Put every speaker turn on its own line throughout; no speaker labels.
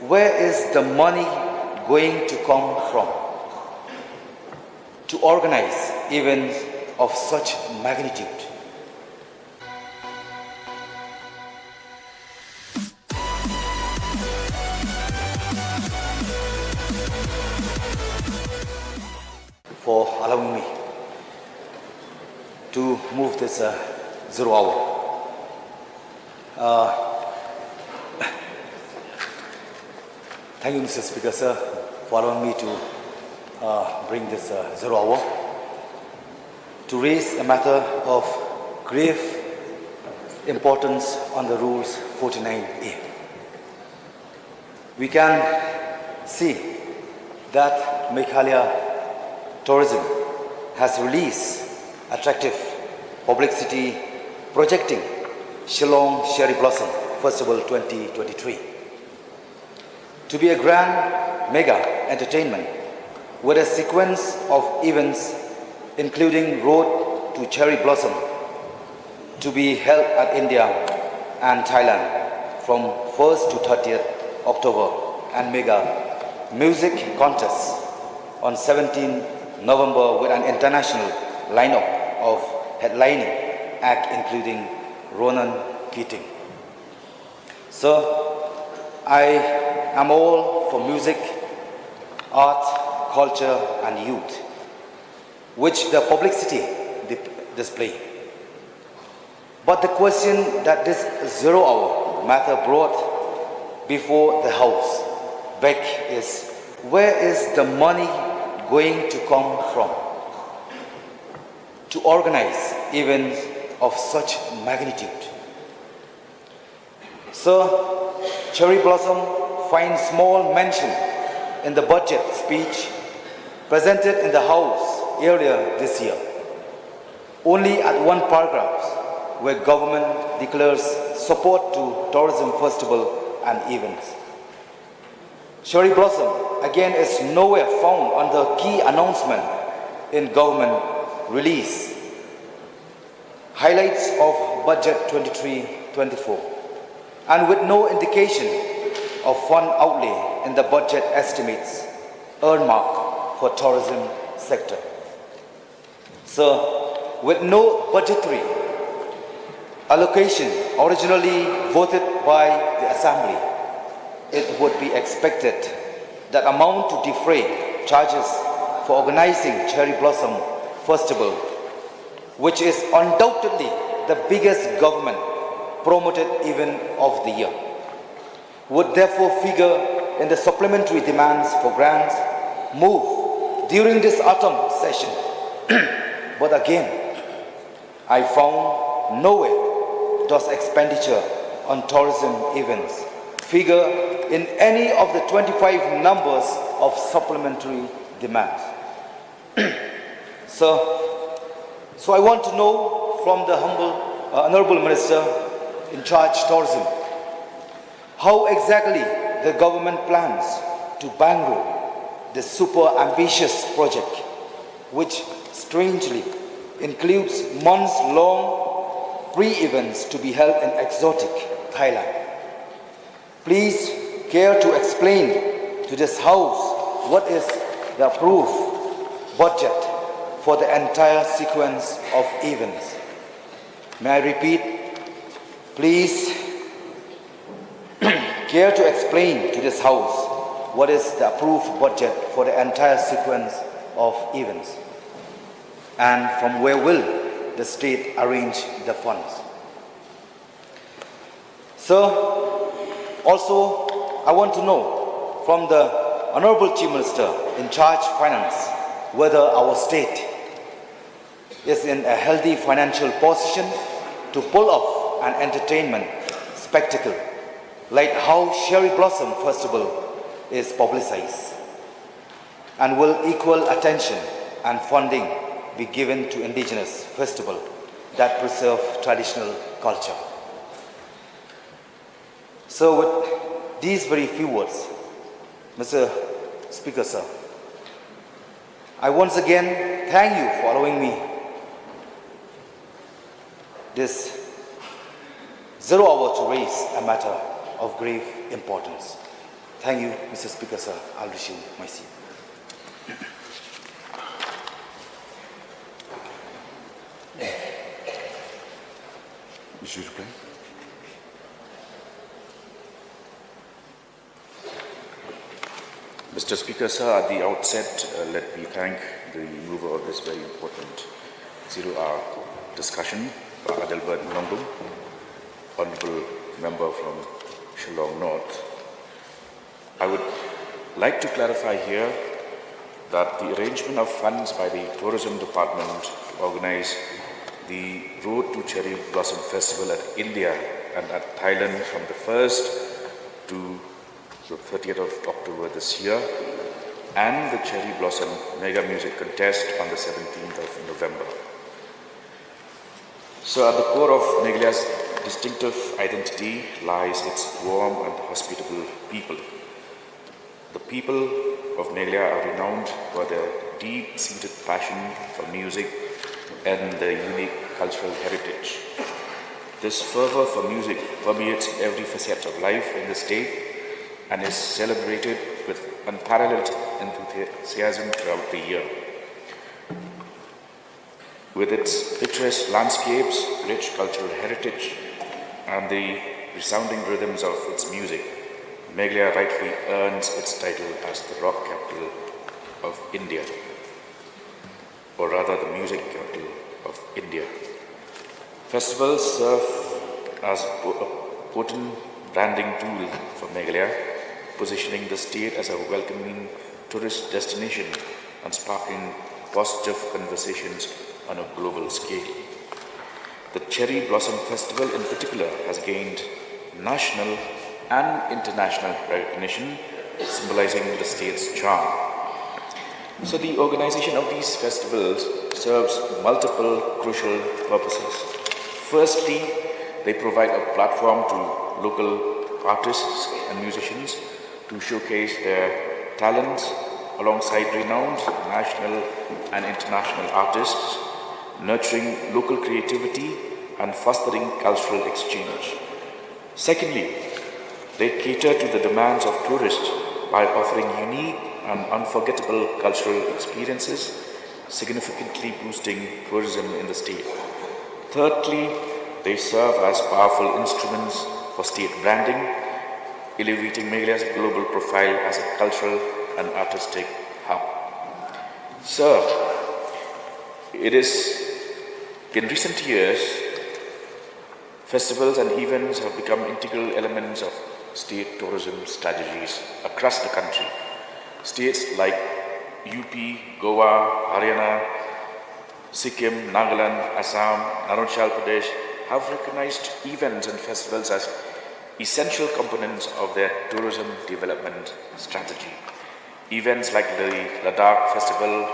where is the money going to come from to organize events of such magnitude? For allowing me to move this 0 hour. Thank you, Mr. Speaker, sir, for allowing me to bring this 0 hour to raise a matter of grave importance on the Rules 49A. We can see that Meghalaya Tourism has released attractive publicity projecting Shillong Cherry Blossom Festival 2023 to be a grand mega entertainment with a sequence of events including Road to Cherry Blossom to be held at India and Thailand from 1st to 30th October and mega music contest on 17th November with an international lineup of headlining act including Ronan Keating. So I am all for music, art, culture and youth, which the publicity display. But the question that this 0 hour matter brought before the House back is, where is the money going to come from to organize events of such magnitude? So, Cherry Blossom finds small mention in the budget speech presented in the House earlier this year, only at one paragraph where government declares support to tourism festival and events. Cherry Blossom again is nowhere found under key announcement in government release. Highlights of budget 23-24 and with no indication of fund outlay in the budget estimates earmarked for tourism sector. So with no budgetary allocation originally voted by the Assembly, it would be expected that amount to defray charges for organizing Cherry Blossom Festival, which is undoubtedly the biggest government promoted event of the year, would therefore figure in the supplementary demands for grants move during this autumn session. But again, I found nowhere does expenditure on tourism events figure in any of the 25 numbers of supplementary demands. So I want to know from the Honorable Minister in charge of tourism, how exactly the government plans to bankroll this super ambitious project, which strangely includes months-long pre-events to be held in exotic Thailand. Please care to explain to this House what is the approved budget for the entire sequence of events. May I repeat? Please care to explain to this House what is the approved budget for the entire sequence of events, and from where will the state arrange the funds. So, also I want to know from the Honorable Chief Minister in charge of finance whether our state is in a healthy financial position to pull off an entertainment spectacle like how Cherry Blossom Festival is publicized, and will equal attention and funding be given to indigenous festival that preserve traditional culture. So with these very few words, Mr. Speaker, sir, I once again thank you for allowing me this 0 hour to raise a matter of grave importance. Thank you, Mr. Speaker, sir. I'll resume my seat.
Mr. Reply. Mr. Speaker, sir, at the outset, let me thank the mover of this very important zero-hour discussion, Adelbert Nongrum, Honourable Member from Shillong North. I would like to clarify here that the arrangement of funds by the Tourism Department to organize the Road to Cherry Blossom Festival at India and at Thailand from the 1st to the 30th of October this year, and the Cherry Blossom Mega Music Contest on the 17th of November. So at the core of Meghalaya's distinctive identity lies its warm and hospitable people. The people of Meghalaya are renowned for their deep-seated passion for music and their unique cultural heritage. This fervor for music permeates every facet of life in the state and is celebrated with unparalleled enthusiasm throughout the year. With its picturesque landscapes, rich cultural heritage, and the resounding rhythms of its music, Meghalaya rightfully earns its title as the rock capital of India, or rather the music capital of India. Festivals serve as a potent branding tool for Meghalaya, positioning the state as a welcoming tourist destination and sparking positive conversations on a global scale. The Cherry Blossom Festival in particular has gained national and international recognition, symbolizing the state's charm. So the organization of these festivals serves multiple crucial purposes. Firstly, they provide a platform to local artists and musicians to showcase their talents alongside renowned national and international artists, nurturing local creativity and fostering cultural exchange. Secondly, they cater to the demands of tourists by offering unique and unforgettable cultural experiences, significantly boosting tourism in the state. Thirdly, they serve as powerful instruments for state branding, elevating Meghalaya's global profile as a cultural and artistic hub. Sir, it is in recent years, festivals and events have become integral elements of state tourism strategies across the country. States like UP, Goa, Haryana, Sikkim, Nagaland, Assam, Arunachal Pradesh have recognized events and festivals as essential components of their tourism development strategy. Events like the Ladakh Festival,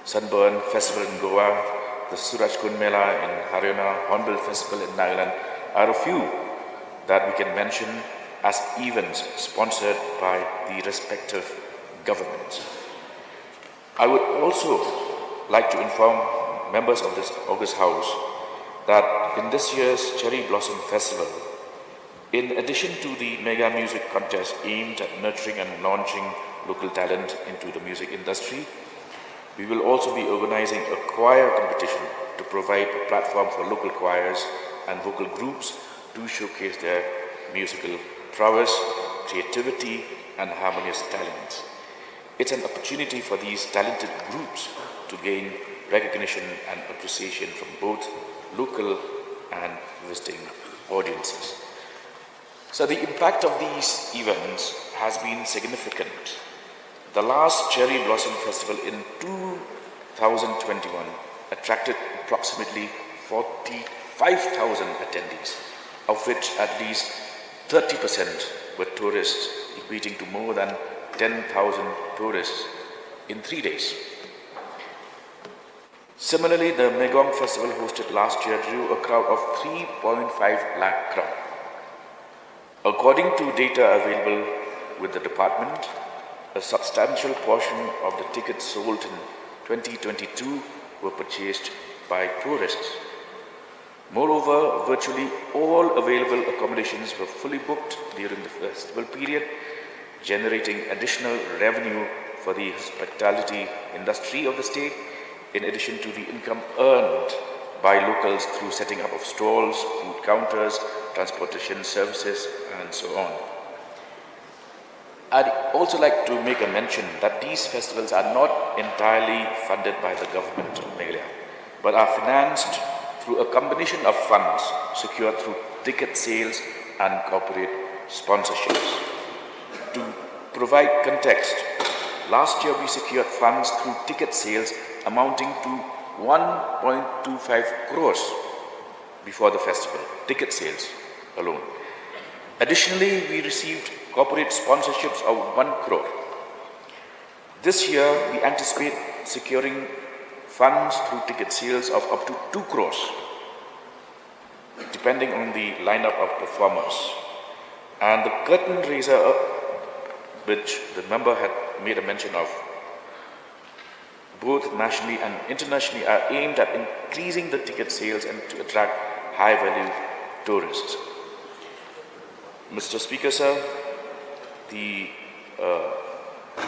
Sunburn Festival in Goa, the Suraj Kund Mela in Haryana, Hornbill Festival in Nagaland are a few that we can mention as events sponsored by the respective governments. I would also like to inform members of this August House that in this year's Cherry Blossom Festival, in addition to the mega music contest aimed at nurturing and launching local talent into the music industry, we will also be organizing a choir competition to provide a platform for local choirs and vocal groups to showcase their musical prowess, creativity, and harmonious talents. It's an opportunity for these talented groups to gain recognition and appreciation from both local and visiting audiences. So the impact of these events has been significant. The last Cherry Blossom Festival in 2021 attracted approximately 45,000 attendees, of which at least 30% were tourists, equating to more than 10,000 tourists in 3 days. Similarly, the Megong Festival hosted last year drew a crowd of 3.5 lakh crowd. According to data available with the department, a substantial portion of the tickets sold in 2022 were purchased by tourists. Moreover, virtually all available accommodations were fully booked during the festival period, generating additional revenue for the hospitality industry of the state, in addition to the income earned by locals through setting up of stalls, food counters, transportation services, and so on. I'd also like to make a mention that these festivals are not entirely funded by the government of Meghalaya, but are financed through a combination of funds secured through ticket sales and corporate sponsorships. To provide context, last year we secured funds through ticket sales amounting to 1.25 crores before the festival, ticket sales alone. Additionally, we received corporate sponsorships of 1 crore. This year, we anticipate securing funds through ticket sales of up to 2 crores, depending on the lineup of performers. And the curtain raiser, which the member had made a mention of, both nationally and internationally, are aimed at increasing the ticket sales and to attract high-value tourists. Mr. Speaker, sir, the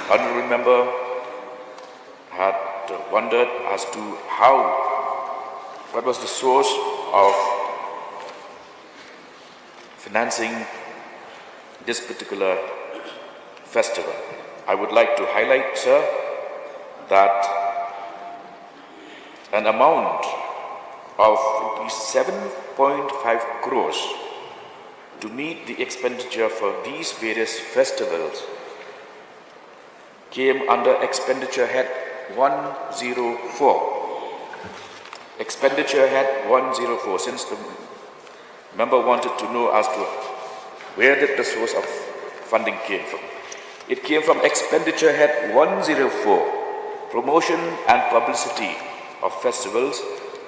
honourable member had wondered as to what was the source of financing this particular festival. I would like to highlight, sir, that an amount of ₹7.5 crores to meet the expenditure for these various festivals came under expenditure head 104. Expenditure head 104, since the member wanted to know as to where did the source of funding came from. It came from expenditure head 104, promotion and publicity of festivals,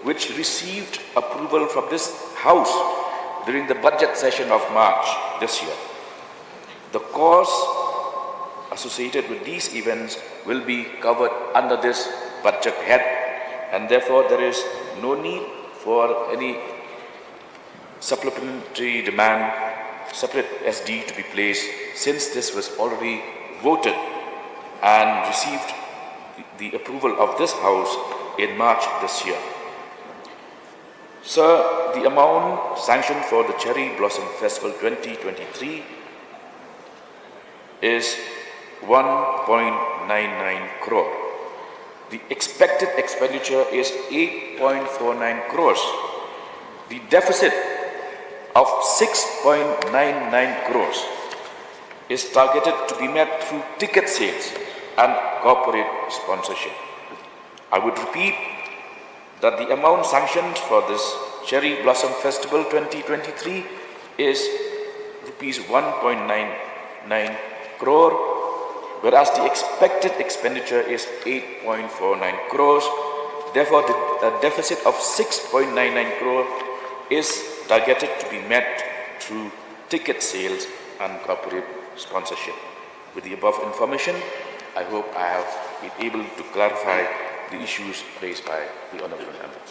which received approval from this House during the budget session of March this year. The costs associated with these events will be covered under this budget head, and therefore there is no need for any supplementary demand, separate SD to be placed, since this was already voted and received the approval of this House in March this year. Sir, the amount sanctioned for the Cherry Blossom Festival 2023 is 1.99 crore. The expected expenditure is 8.49 crores. The deficit of 6.99 crores is targeted to be met through ticket sales and corporate sponsorship. I would repeat that the amount sanctioned for this Cherry Blossom Festival 2023 is rupees 1.99 crore, whereas the expected expenditure is 8.49 crores. Therefore, the deficit of 6.99 crore is targeted to be met through ticket sales and corporate sponsorship. With the above information, I hope I have been able to clarify the issues raised by the Honourable Member.